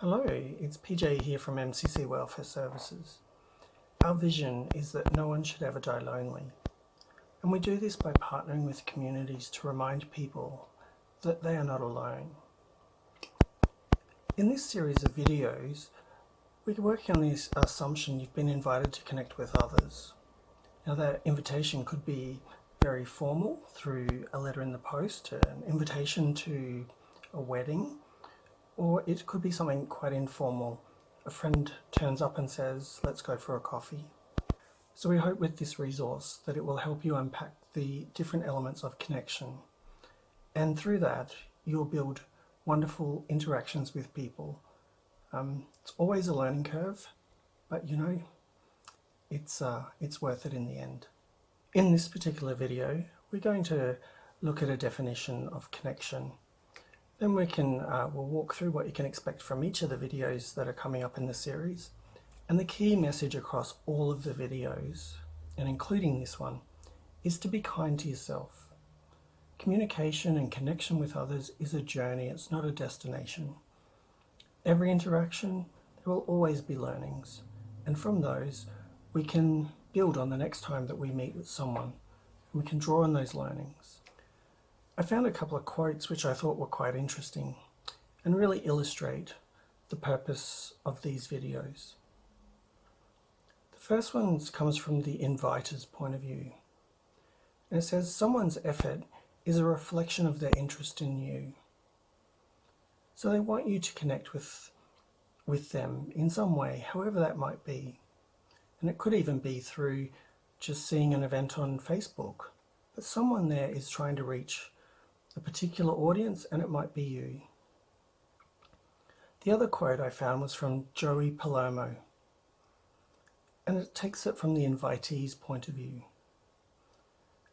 Hello, it's PJ here from MCC Welfare Services. Our vision is that no one should ever die lonely, and we do this by partnering with communities to remind people that they are not alone. In this series of videos, we're working on this assumption you've been invited to connect with others. Now, that invitation could be very formal through a letter in the post, an invitation to a wedding, or it could be something quite informal. A friend turns up and says, let's go for a coffee. So we hope with this resource that it will help you unpack the different elements of connection. And through that, you'll build wonderful interactions with people. It's always a learning curve, but it's worth it in the end. In this particular video, we're going to look at a definition of connection. Then we'll walk through what you can expect from each of the videos that are coming up in the series. And the key message across all of the videos, and including this one, is to be kind to yourself. Communication and connection with others is a journey, it's not a destination. Every interaction, there will always be learnings. And from those, we can build on the next time that we meet with someone. And we can draw on those learnings. I found a couple of quotes which I thought were quite interesting and really illustrate the purpose of these videos. The first one comes from the inviter's point of view. And it says, someone's effort is a reflection of their interest in you. So they want you to connect with them in some way, however that might be. And it could even be through just seeing an event on Facebook. But someone there is trying to reach a particular audience, and it might be you. The other quote I found was from Joey Palomo, and it takes it from the invitee's point of view.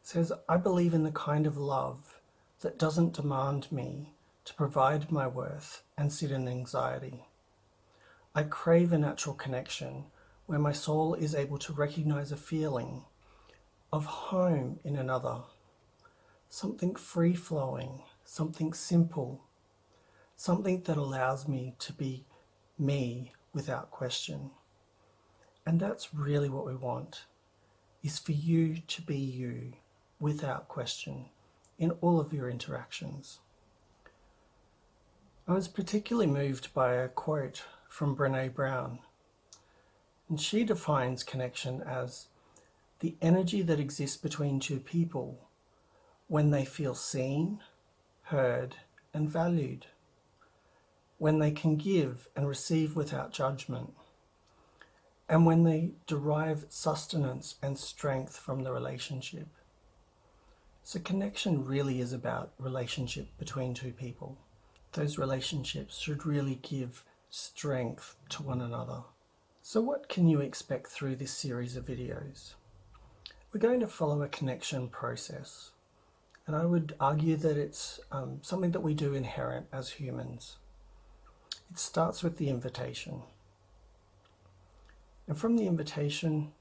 It says, I believe in the kind of love that doesn't demand me to provide my worth and sit in anxiety. I crave a natural connection where my soul is able to recognize a feeling of home in another. Something free-flowing, something simple, something that allows me to be me without question. And that's really what we want, is for you to be you without question in all of your interactions. I was particularly moved by a quote from Brené Brown, and she defines connection as the energy that exists between two people when they feel seen, heard, and valued, when they can give and receive without judgment, and when they derive sustenance and strength from the relationship. So connection really is about relationship between two people. Those relationships should really give strength to one another. So what can you expect through this series of videos? We're going to follow a connection process. And I would argue that it's something that we do inherent as humans. It starts with the invitation. And from the invitation,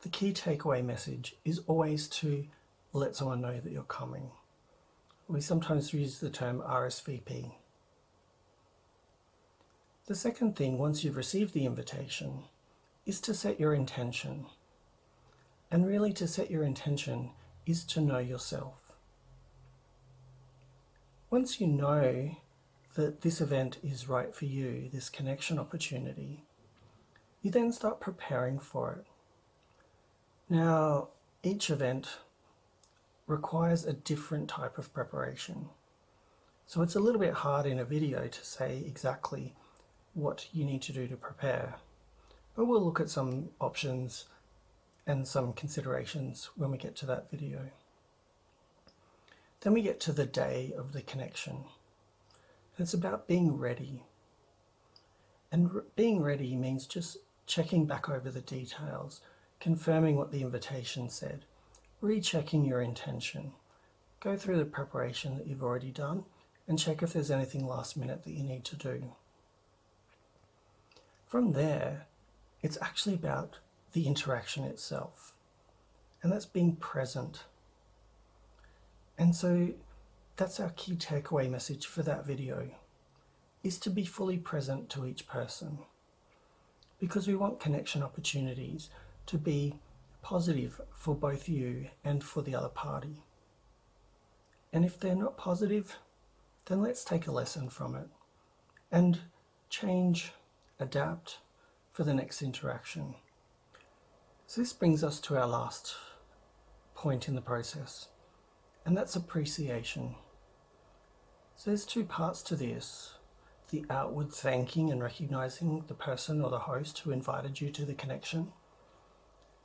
the key takeaway message is always to let someone know that you're coming. We sometimes use the term RSVP. The second thing, once you've received the invitation, is to set your intention. And really to set your intention is to know yourself. Once you know that this event is right for you, this connection opportunity, you then start preparing for it. Now, each event requires a different type of preparation. So it's a little bit hard in a video to say exactly what you need to do to prepare. But we'll look at some options and some considerations when we get to that video. Then we get to the day of the connection. And it's about being ready. And being ready means just checking back over the details, confirming what the invitation said, rechecking your intention. Go through the preparation that you've already done and check if there's anything last minute that you need to do. From there, it's actually about the interaction itself. And that's being present. And so that's our key takeaway message for that video. is to be fully present to each person, because we want connection opportunities to be positive for both you and for the other party. And if they're not positive, then let's take a lesson from it and change, adapt for the next interaction. So this brings us to our last point in the process, and that's appreciation. So there's two parts to this: the outward thanking and recognizing the person or the host who invited you to the connection,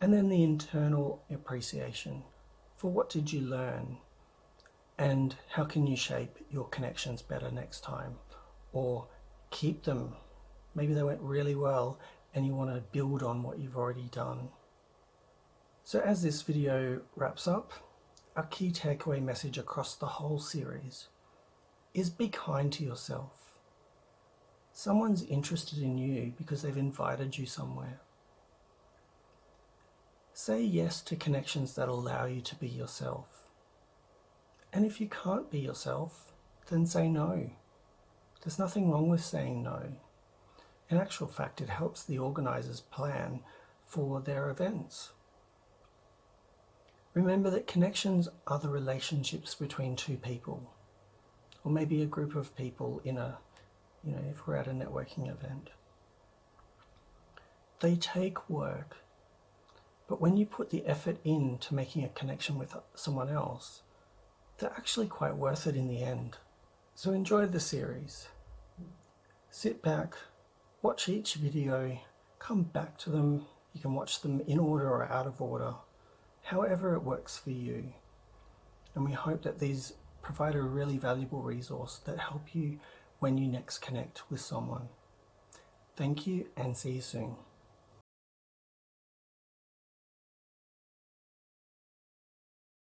and then the internal appreciation for what did you learn and how can you shape your connections better next time, or keep them. Maybe they went really well and you want to build on what you've already done. So as this video wraps up, our key takeaway message across the whole series is be kind to yourself. Someone's interested in you because they've invited you somewhere. Say yes to connections that allow you to be yourself. And if you can't be yourself, then say no. There's nothing wrong with saying no. In actual fact, it helps the organisers plan for their events. Remember that connections are the relationships between two people, or maybe a group of people in a, if we're at a networking event. They take work, but when you put the effort into making a connection with someone else, they're actually quite worth it in the end. So enjoy the series. Sit back, watch each video, come back to them. You can watch them in order or out of order, however it works for you. And we hope that these provide a really valuable resource that help you when you next connect with someone. Thank you and see you soon.